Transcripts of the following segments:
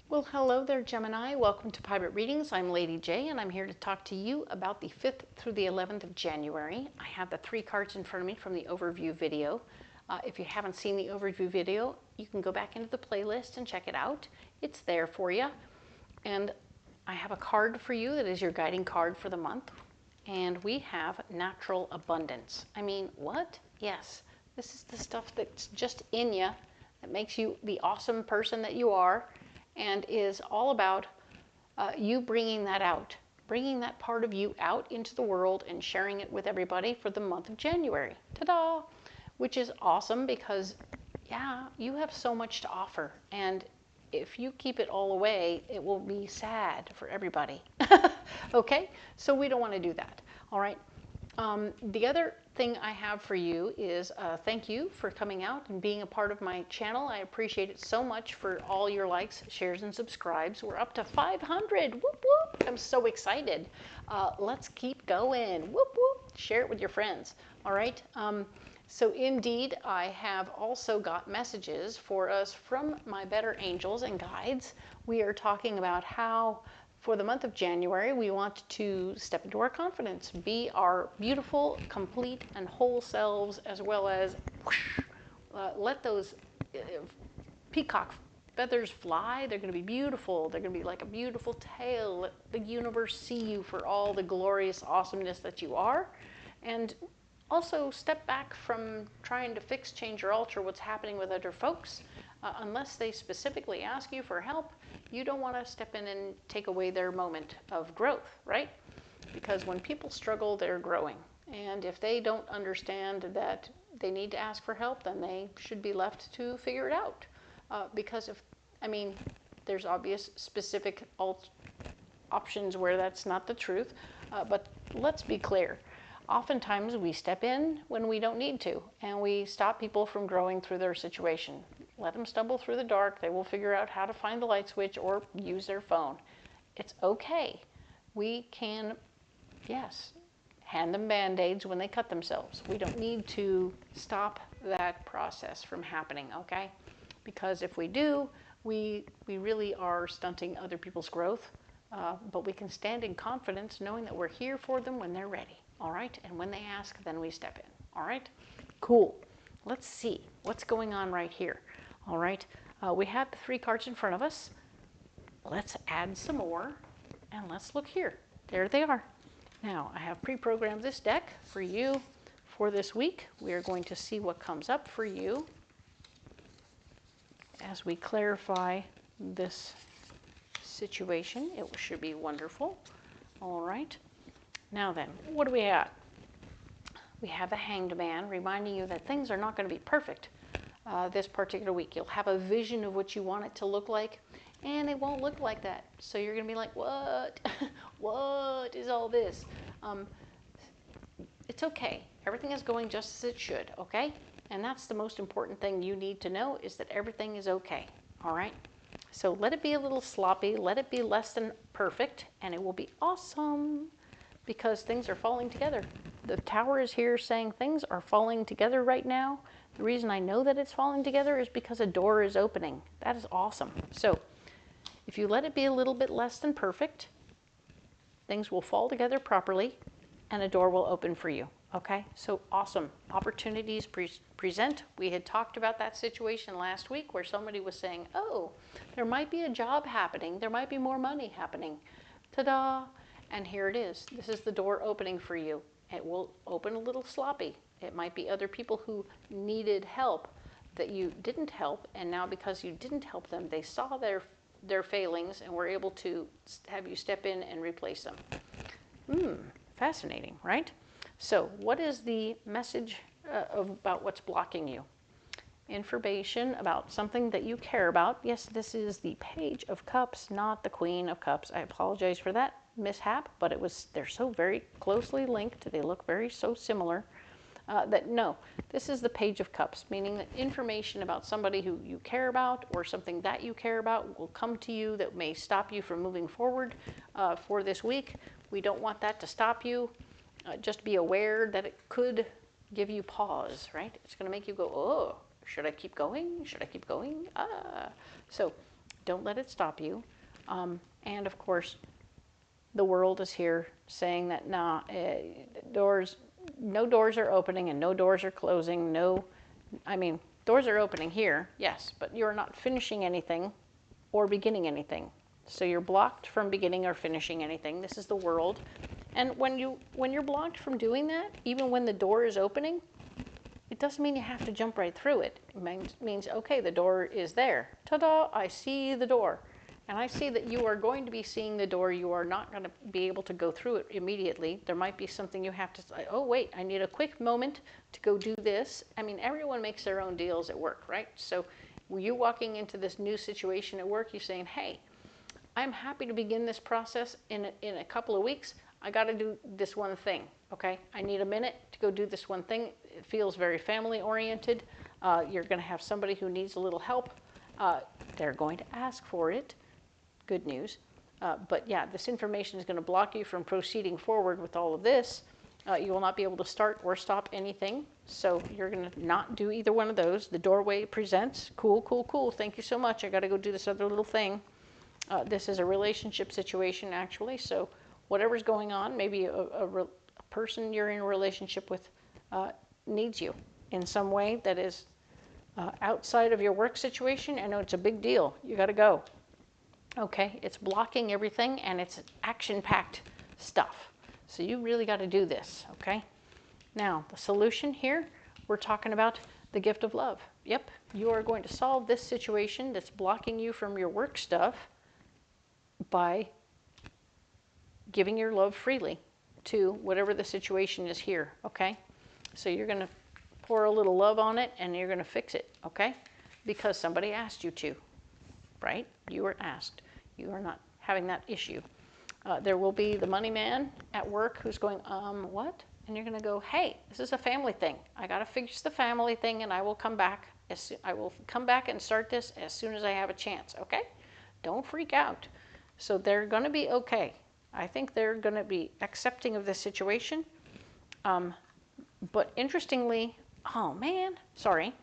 Well, hello there, Gemini. Welcome to Private Readings. I'm Lady J, and I'm here to talk to you about the 5th through the 11th of January. I have the 3 cards in front of me from the overview video. If you haven't seen the overview video, you can go back into the playlist and check it out. It's there for you. And I have a card for you that is your guiding card for the month. And we have natural abundance. I mean, what? Yes, this is the stuff that's just in you that makes you the awesome person that you are, and is all about you bringing that out, bringing that part of you out into the world and sharing it with everybody for the month of January. Ta-da! Which is awesome because, yeah, you have so much to offer. And if you keep it all away, it will be sad for everybody. Okay? So we don't want to do that. All right? The other thing I have for you is thank you for coming out and being a part of my channel. I appreciate it so much for all your likes, shares, and subscribes. We're up to 500. Whoop, whoop. I'm so excited. Let's keep going. Whoop, whoop. Share it with your friends. All right. So indeed, I have also got messages for us from my better angels and guides. We are talking about how for the month of January, we want to step into our confidence, be our beautiful, complete, and whole selves, as well as whoosh, let those peacock feathers fly. They're going to be beautiful. They're going to be like a beautiful tail. Let the universe see you for all the glorious awesomeness that you are. And also step back from trying to fix, change, or alter what's happening with other folks. Unless they specifically ask you for help, you don't want to step in and take away their moment of growth, right? Because when people struggle, they're growing. And if they don't understand that they need to ask for help, then they should be left to figure it out. Because there's obvious specific options where that's not the truth. But let's be clear. Oftentimes we step in when we don't need to, and we stop people from growing through their situation. Let them stumble through the dark. They will figure out how to find the light switch or use their phone. It's okay. We can, yes, hand them Band-Aids when they cut themselves. We don't need to stop that process from happening, okay? Because if we do, we really are stunting other people's growth. But we can stand in confidence knowing that we're here for them when they're ready. All right? And when they ask, then we step in. All right? Cool. Let's see what's going on right here. All right? We have the 3 cards in front of us. Let's add some more, and let's look here. There they are. Now, I have pre-programmed this deck for you for this week. We are going to see what comes up for you as we clarify this situation. It should be wonderful. All right. Now then, what do we have? We have the Hanged Man, reminding you that things are not going to be perfect this particular week. You'll have a vision of what you want it to look like, and it won't look like that. So you're going to be like, what? What is all this? It's okay. Everything is going just as it should, okay? And that's the most important thing you need to know, is that everything is okay, all right? So let it be a little sloppy, let it be less than perfect, and it will be awesome. Because things are falling together. The Tower is here saying things are falling together right now. The reason I know that it's falling together is because a door is opening. That is awesome. So if you let it be a little bit less than perfect, things will fall together properly and a door will open for you. Okay? So awesome. Opportunities present. We had talked about that situation last week where somebody was saying, oh, there might be a job happening. There might be more money happening. Ta-da! And here it is. This is the door opening for you. It will open a little sloppy. It might be other people who needed help that you didn't help, and now because you didn't help them, they saw their failings and were able to have you step in and replace them. Fascinating, right? So what is the message about what's blocking you? Information about something that you care about. Yes, this is the Page of Cups, not the Queen of Cups. I apologize for that mishap, but they're so very closely linked. They look so similar that no, this is the Page of Cups, meaning that information about somebody who you care about or something that you care about will come to you that may stop you from moving forward for this week. We don't want that to stop you. Just be aware that it could give you pause, right? It's going to make you go, oh, should I keep going? Should I keep going? So Don't let it stop you. And of course, the world is here saying that, nah, no doors are opening and no doors are closing. Doors are opening here, yes, but you're not finishing anything or beginning anything. So you're blocked from beginning or finishing anything. This is the world. And when you're blocked from doing that, even when the door is opening, it doesn't mean you have to jump right through it. It means, okay, the door is there. Ta-da, I see the door. And I see that you are going to be seeing the door. You are not going to be able to go through it immediately. There might be something you have to say, oh, wait, I need a quick moment to go do this. I mean, everyone makes their own deals at work, right? So you walking into this new situation at work, you're saying, hey, I'm happy to begin this process in a couple of weeks. I got to do this one thing, okay? I need a minute to go do this one thing. It feels very family-oriented. You're going to have somebody who needs a little help. They're going to ask for it. Good news. But yeah, this information is going to block you from proceeding forward with all of this. You will not be able to start or stop anything. So you're going to not do either one of those. The doorway presents. Cool, cool, cool. Thank you so much. I got to go do this other little thing. This is a relationship situation, actually. So whatever's going on, maybe a person you're in a relationship with needs you in some way that is outside of your work situation. I know it's a big deal. You got to go. Okay, it's blocking everything, and it's action-packed stuff. So you really got to do this, okay? Now, the solution here, we're talking about the gift of love. Yep, you are going to solve this situation that's blocking you from your work stuff by giving your love freely to whatever the situation is here, okay? So you're going to pour a little love on it, and you're going to fix it, okay? Because somebody asked you to, right? You were asked. You are not having that issue. There will be the money man at work who's going, what? And you're going to go, hey, this is a family thing. I got to fix the family thing, and I will come back. I will come back and start this as soon as I have a chance, okay? Don't freak out. So they're going to be okay. I think they're going to be accepting of this situation. But interestingly, oh man, sorry,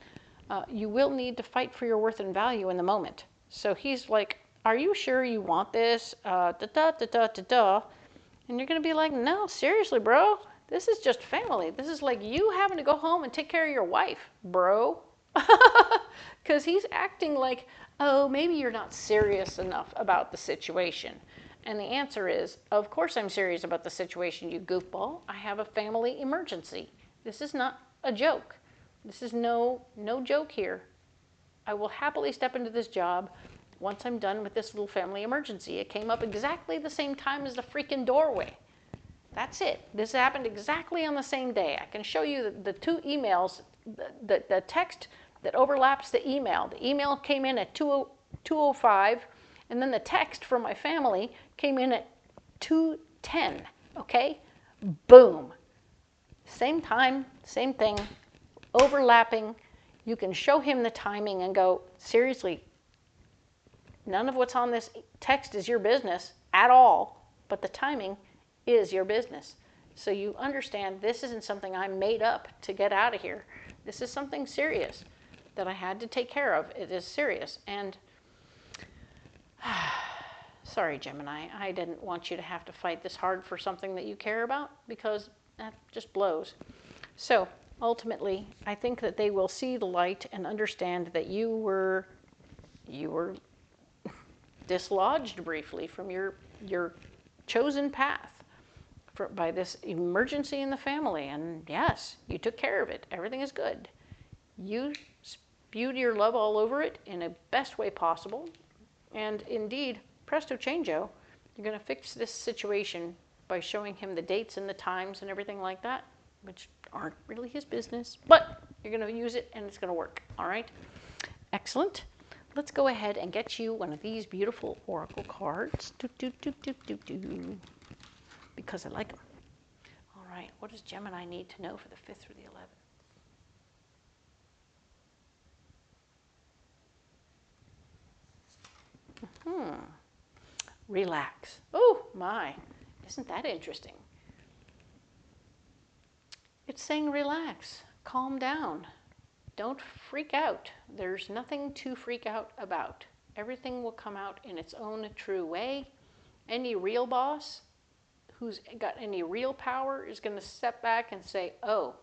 you will need to fight for your worth and value in the moment. So he's like, are you sure you want this? And you're going to be like, no, seriously, bro. This is just family. This is like you having to go home and take care of your wife, bro. Because he's acting like, oh, maybe you're not serious enough about the situation. And the answer is, of course I'm serious about the situation, you goofball. I have a family emergency. This is not a joke. This is no joke here. I will happily step into this job once I'm done with this little family emergency. It came up exactly the same time as the freaking doorway. That's it. This happened exactly on the same day. I can show you the two emails, the text that overlaps the email. The email came in at 2:05, and then the text from my family came in at 2:10, okay? Boom. Same time, same thing, overlapping. You can show him the timing and go, seriously, none of what's on this text is your business at all, but the timing is your business. So you understand this isn't something I made up to get out of here. This is something serious that I had to take care of. It is serious. And sorry, Gemini, I didn't want you to have to fight this hard for something that you care about, because that just blows. So ultimately, I think that they will see the light and understand that you were dislodged briefly from your chosen path by this emergency in the family. And yes, you took care of it. Everything is good. You spewed your love all over it in the best way possible. And indeed, presto changeo, you're going to fix this situation by showing him the dates and the times and everything like that, which aren't really his business. But you're going to use it, and it's going to work. All right? Excellent. Let's go ahead and get you one of these beautiful oracle cards. Because I like them. All right, what does Gemini need to know for the 5th through the 11th? Relax. Oh, my. Isn't that interesting? It's saying relax. Calm down. Don't freak out. There's nothing to freak out about. Everything will come out in its own true way. Any real boss who's got any real power is going to step back and say, oh,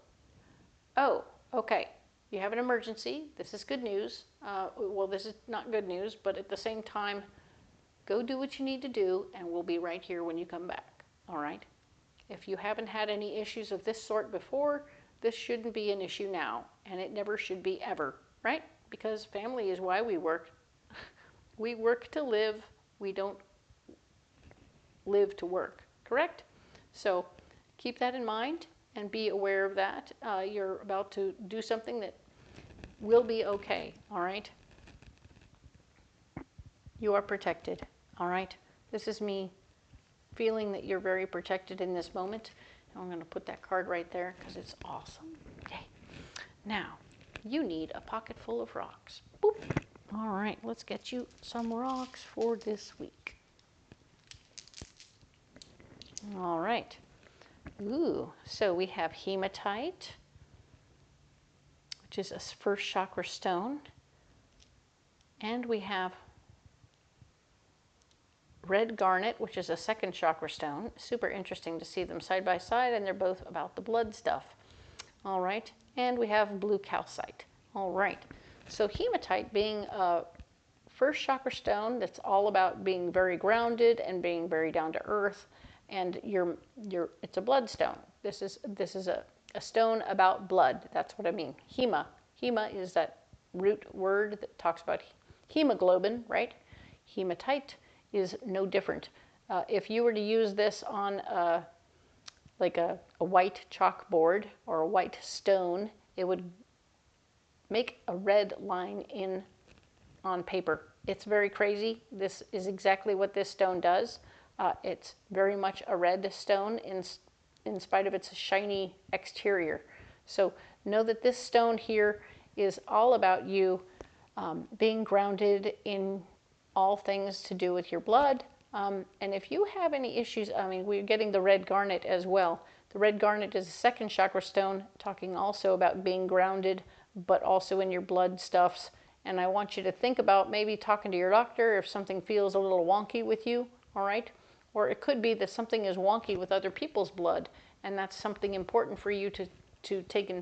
okay, you have an emergency. This is good news. Well, this is not good news, but at the same time, go do what you need to do, and we'll be right here when you come back, all right? If you haven't had any issues of this sort before, this shouldn't be an issue now, and it never should be ever, right? Because family is why we work. We work to live. We don't live to work, correct? So keep that in mind and be aware of that. You're about to do something that will be okay, all right? You are protected, all right? This is me feeling that you're very protected in this moment. I'm going to put that card right there because it's awesome. Okay. Now, you need a pocket full of rocks. Boop. All right, let's get you some rocks for this week. All right. Ooh, so we have hematite, which is a first chakra stone. And we have red garnet, which is a second chakra stone. Super interesting to see them side by side, and they're both about the blood stuff. All right. And we have blue calcite. All right. So hematite being a first chakra stone that's all about being very grounded and being very down to earth, and it's a blood stone. This is a stone about blood. That's what I mean. Hema is that root word that talks about hemoglobin, right? Hematite is no different. If you were to use this on like a white chalkboard or a white stone, it would make a red line on paper. It's very crazy. This is exactly what this stone does. It's very much a red stone in spite of its shiny exterior. So know that this stone here is all about you being grounded in all things to do with your blood. And if you have any issues, I mean, we're getting the red garnet as well. The red garnet is a second chakra stone, talking also about being grounded, but also in your blood stuffs. And I want you to think about maybe talking to your doctor if something feels a little wonky with you, all right? Or it could be that something is wonky with other people's blood, and that's something important for you to take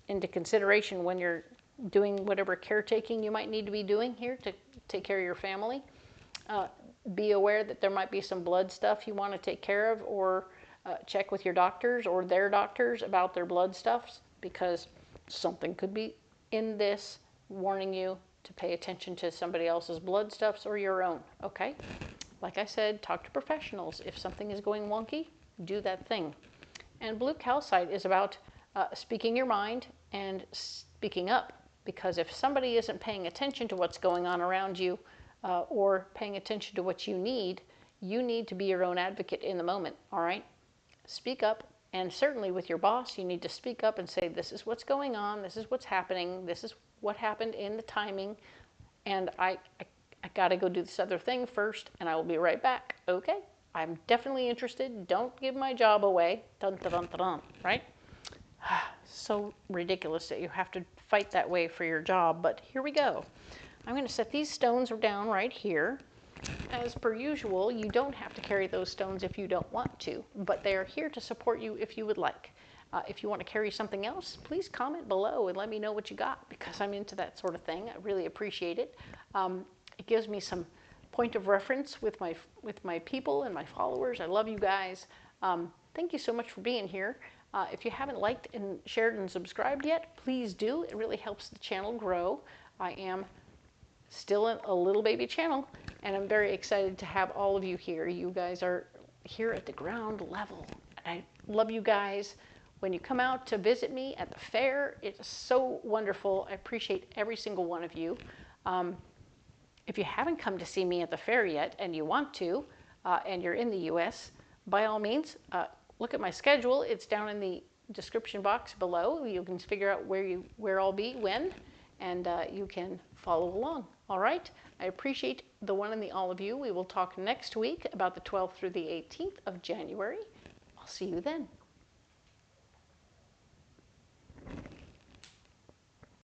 into consideration when you're doing whatever caretaking you might need to be doing here to take care of your family. Be aware that there might be some blood stuff you want to take care of, or check with your doctors or their doctors about their blood stuffs, because something could be in this warning you to pay attention to somebody else's blood stuffs or your own, okay? Like I said, talk to professionals. If something is going wonky, do that thing. And blue calcite is about speaking your mind and speaking up, because if somebody isn't paying attention to what's going on around you or paying attention to what you need to be your own advocate in the moment, all right? Speak up, and certainly with your boss, you need to speak up and say, this is what's going on, this is what's happening, this is what happened in the timing, and I got to go do this other thing first, and I will be right back. Okay, I'm definitely interested. Don't give my job away. Dun, dun, dun, dun, dun, right? So ridiculous that you have to fight that way for your job, but here we go. I'm going to set these stones down right here. As per usual, you don't have to carry those stones if you don't want to, but they are here to support you if you would like. If you want to carry something else, please comment below and let me know what you got, because I'm into that sort of thing. I really appreciate it. It gives me some point of reference with my people and my followers. I love you guys. Thank you so much for being here. If you haven't liked and shared and subscribed yet, please do. It really helps the channel grow. I am still a little baby channel, and I'm very excited to have all of you here. You guys are here at the ground level. I love you guys. When you come out to visit me at the fair, it's so wonderful. I appreciate every single one of you. If you haven't come to see me at the fair yet and you want to, and you're in the U.S., by all means, look at my schedule. It's down in the description box below. You can figure out where I'll be, when, and you can follow along. All right? I appreciate the one and the all of you. We will talk next week about the 12th through the 18th of January. I'll see you then.